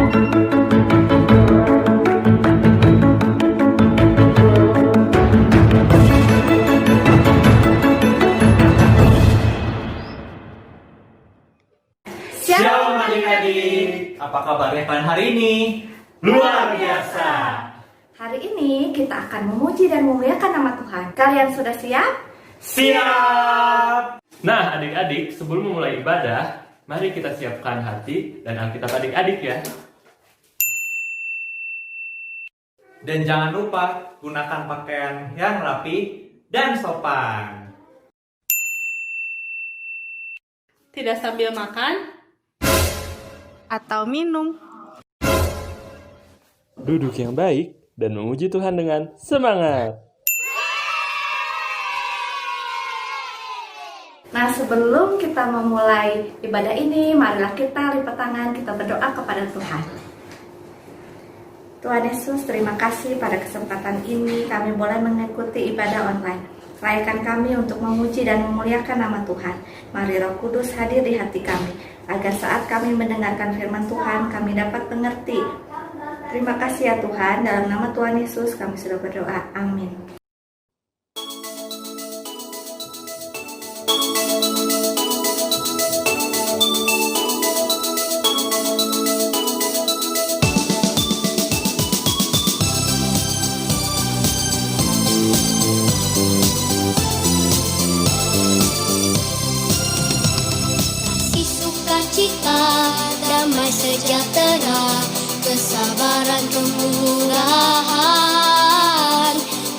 Shalom adik-adik, apa kabarnya kalian hari ini? Luar biasa. Hari ini kita akan memuji dan memuliakan nama Tuhan. Kalian sudah siap? Siap. Nah adik-adik, sebelum memulai ibadah, mari kita siapkan hati dan Alkitab adik-adik ya. Dan jangan lupa gunakan pakaian yang rapi dan sopan. Tidak sambil makan atau minum. Duduk yang baik dan memuji Tuhan dengan semangat. Nah, sebelum kita memulai ibadah ini, marilah kita lipat tangan, kita berdoa kepada Tuhan. Tuhan Yesus, terima kasih pada kesempatan ini kami boleh mengikuti ibadah online. Layakan kami untuk memuji dan memuliakan nama Tuhan. Mari Roh Kudus hadir di hati kami, agar saat kami mendengarkan firman Tuhan, kami dapat mengerti. Terima kasih ya Tuhan, dalam nama Tuhan Yesus kami sudah berdoa. Amin. Damai sejahtera, kesabaran, kemurahan,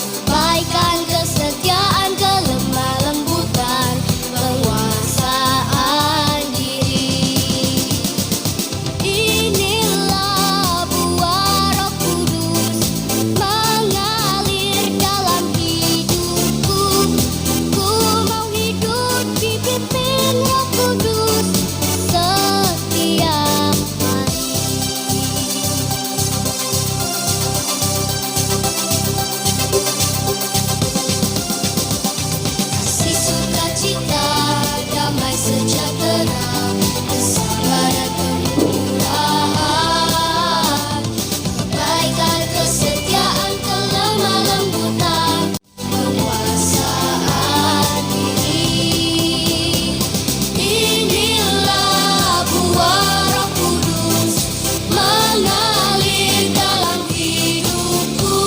kebaikan, kesetiaan, kelemah lembutan, penguasaan diri. Inilah buah Roh Kudus mengalir dalam hidupku. Ku mau hidup dipimpin Roh Kudus setiap hari. Kasih sukacita, damai sejahtera, kesabaran, kemurahan, kebaikan, kesetiaan, kelemah lembutan, penguasaan diri. Inilah buah Roh Kudus mengalir dalam hidupku.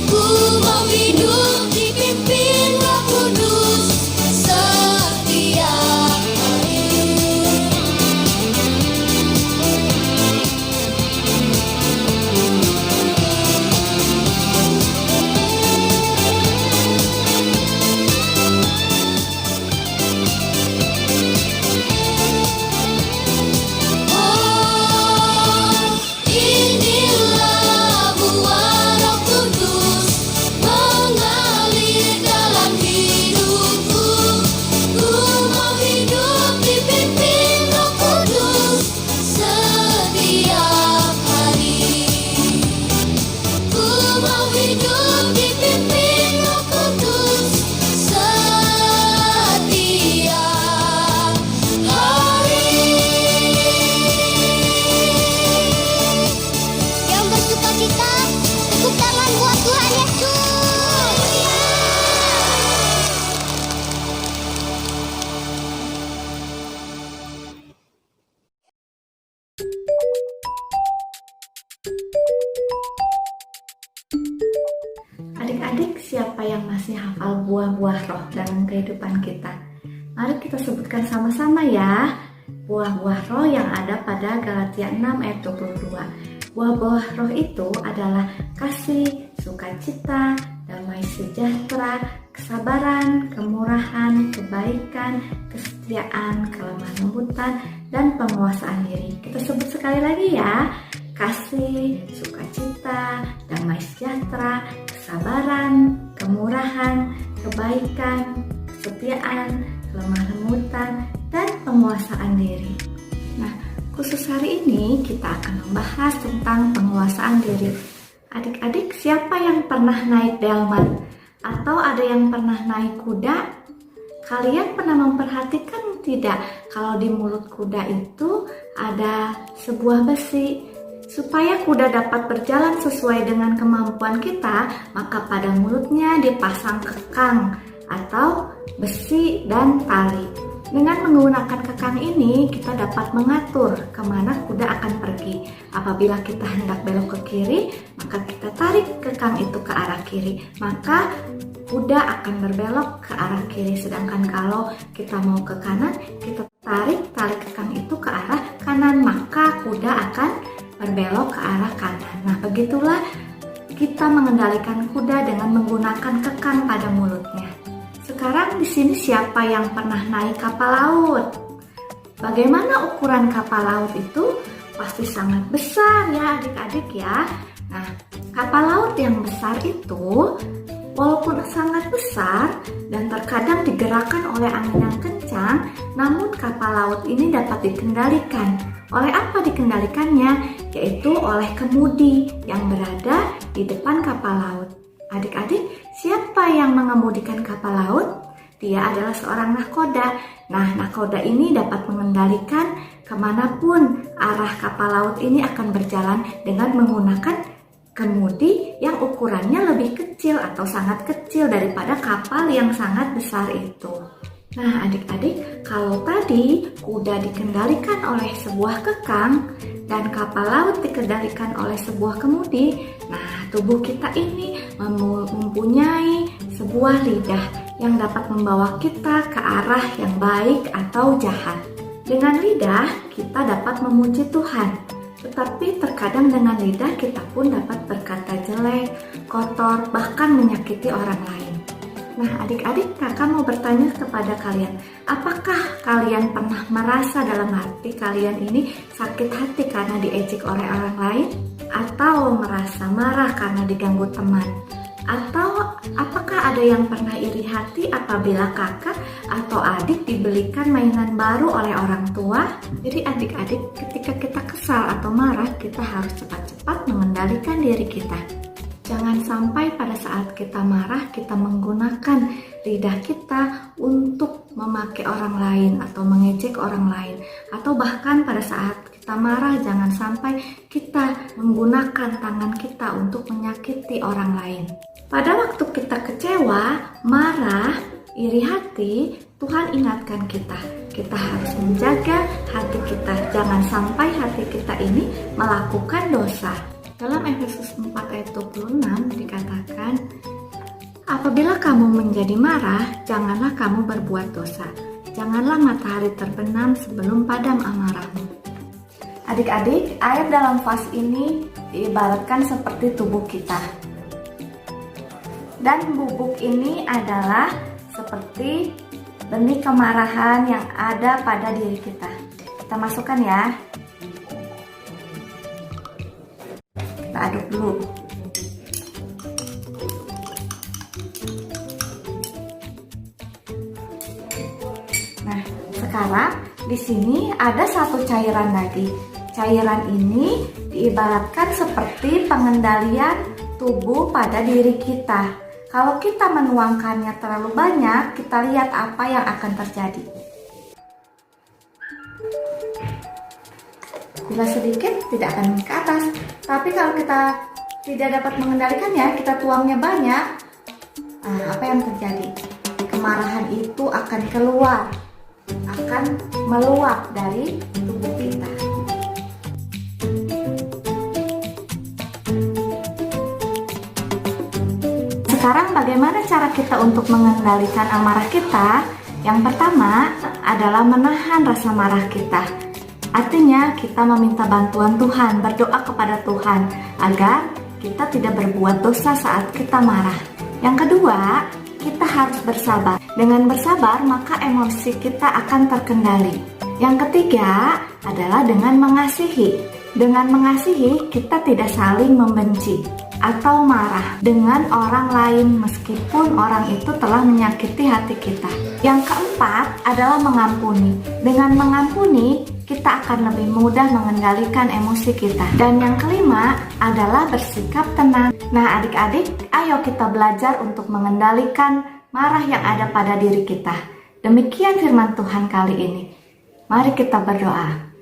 Ku mau hidup dipimpin Roh Kudus setiap hari. Oh, inilah buah Roh Kudus mengalir dalam hidupku. Ku mau hidup dipimpin Roh Kudus setiap hari. Ku mau hidup dipimpin Roh Kudus setiap hari. Yang bersukacita, tepuk tangan buat Tuhan Yesus. Adik-adik, siapa yang masih hafal buah-buah roh dalam kehidupan kita? Mari kita sebutkan sama-sama ya. Buah-buah roh yang ada pada Galatia 6 ayat 22. Buah-buah roh itu adalah kasih, sukacita, damai sejahtera, kesabaran, kemurahan, kebaikan, kesetiaan, kelemah lembutan, dan penguasaan diri. Kita sebut sekali lagi ya. Kasih, sukacita, damai sejahtera, kesabaran, kemurahan, kebaikan, kesetiaan, kelemah lembutan, dan penguasaan diri. Nah, khusus hari ini kita akan membahas tentang penguasaan diri. Adik-adik, siapa yang pernah naik delman? Atau ada yang pernah naik kuda? Kalian pernah memperhatikan tidak kalau di mulut kuda itu ada sebuah besi? Supaya kuda dapat berjalan sesuai dengan kemampuan kita, maka pada mulutnya dipasang kekang atau besi dan tali. Dengan menggunakan kekang ini, kita dapat mengatur kemana kuda akan pergi. Apabila kita hendak belok ke kiri, maka kita tarik kekang itu ke arah kiri, maka kuda akan berbelok ke arah kiri. Sedangkan kalau kita mau ke kanan, kita tarik tali kekang itu ke arah kanan, maka kuda akan berbelok ke arah kanan. Nah, begitulah kita mengendalikan kuda dengan menggunakan kekang pada mulutnya. Sekarang di sini siapa yang pernah naik kapal laut? Bagaimana ukuran kapal laut itu? Pasti sangat besar ya adik-adik ya. Nah, kapal laut yang besar itu walaupun sangat besar dan terkadang digerakkan oleh angin yang kencang, namun kapal laut ini dapat dikendalikan. Oleh apa dikendalikannya? Yaitu oleh kemudi yang berada di depan kapal laut. Adik-adik, siapa yang mengemudikan kapal laut? Dia adalah seorang nahkoda. Nah, nahkoda ini dapat mengendalikan kemanapun arah kapal laut ini akan berjalan dengan menggunakan kemudi yang ukurannya lebih kecil atau sangat kecil daripada kapal yang sangat besar itu. Nah, adik-adik, kalau tadi kuda dikendalikan oleh sebuah kekang dan kapal laut dikendalikan oleh sebuah kemudi, nah tubuh kita ini mempunyai sebuah lidah yang dapat membawa kita ke arah yang baik atau jahat. Dengan lidah kita dapat memuji Tuhan, tetapi terkadang dengan lidah kita pun dapat berkata jelek, kotor, bahkan menyakiti orang lain. Nah, adik-adik, kakak mau bertanya kepada kalian, apakah kalian pernah merasa dalam hati kalian ini sakit hati karena diejek oleh orang lain? Atau merasa marah karena diganggu teman? Atau apakah ada yang pernah iri hati apabila kakak atau adik dibelikan mainan baru oleh orang tua? Jadi adik-adik, ketika kita kesal atau marah, kita harus cepat-cepat mengendalikan diri kita. Jangan sampai pada saat kita marah, kita menggunakan lidah kita untuk memaki orang lain atau mengejek orang lain. Atau bahkan pada saat kita marah, jangan sampai kita menggunakan tangan kita untuk menyakiti orang lain. Pada waktu kita kecewa, marah, iri hati, Tuhan ingatkan kita. Kita harus menjaga hati kita. Jangan sampai hati kita ini melakukan dosa. Dalam Efesus 4 ayat 26 dikatakan, apabila kamu menjadi marah, janganlah kamu berbuat dosa. Janganlah matahari terbenam sebelum padam amarahmu. Adik-adik, air dalam vas ini diibaratkan seperti tubuh kita. Dan bubuk ini adalah seperti benih kemarahan yang ada pada diri kita. Kita masukkan ya. Kita aduk dulu. Nah, sekarang di sini ada satu cairan lagi. Cairan ini diibaratkan seperti pengendalian tubuh pada diri kita. Kalau kita menuangkannya terlalu banyak, kita lihat apa yang akan terjadi. Bila sedikit, tidak akan ke atas. Tapi kalau kita tidak dapat mengendalikannya, kita tuangnya banyak, apa yang terjadi? Kemarahan itu akan keluar, akan meluap dari tubuh kita. Sekarang bagaimana cara kita untuk mengendalikan amarah kita? Yang pertama adalah menahan rasa marah kita. Artinya kita meminta bantuan Tuhan, berdoa kepada Tuhan agar kita tidak berbuat dosa saat kita marah. Yang kedua, kita harus bersabar. Dengan bersabar, maka emosi kita akan terkendali. Yang ketiga adalah dengan mengasihi. Dengan mengasihi, kita tidak saling membenci atau marah dengan orang lain meskipun orang itu telah menyakiti hati kita. Yang keempat adalah mengampuni. Dengan mengampuni, kita akan lebih mudah mengendalikan emosi kita. Dan yang kelima adalah bersikap tenang. Nah, adik-adik, ayo kita belajar untuk mengendalikan marah yang ada pada diri kita. Demikian firman Tuhan kali ini. Mari kita berdoa.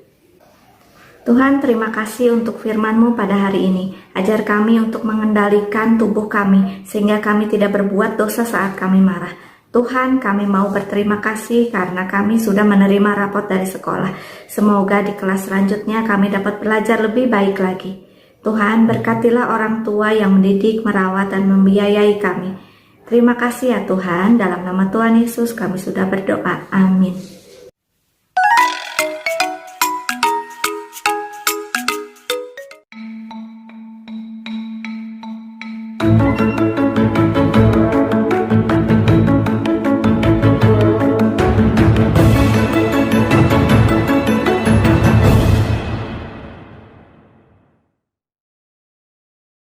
Tuhan, terima kasih untuk firman-Mu pada hari ini. Ajar kami untuk mengendalikan tubuh kami, sehingga kami tidak berbuat dosa saat kami marah. Tuhan, kami mau berterima kasih karena kami sudah menerima rapot dari sekolah. Semoga di kelas selanjutnya kami dapat belajar lebih baik lagi. Tuhan, berkatilah orang tua yang mendidik, merawat, dan membiayai kami. Terima kasih ya Tuhan, dalam nama Tuhan Yesus kami sudah berdoa. Amin.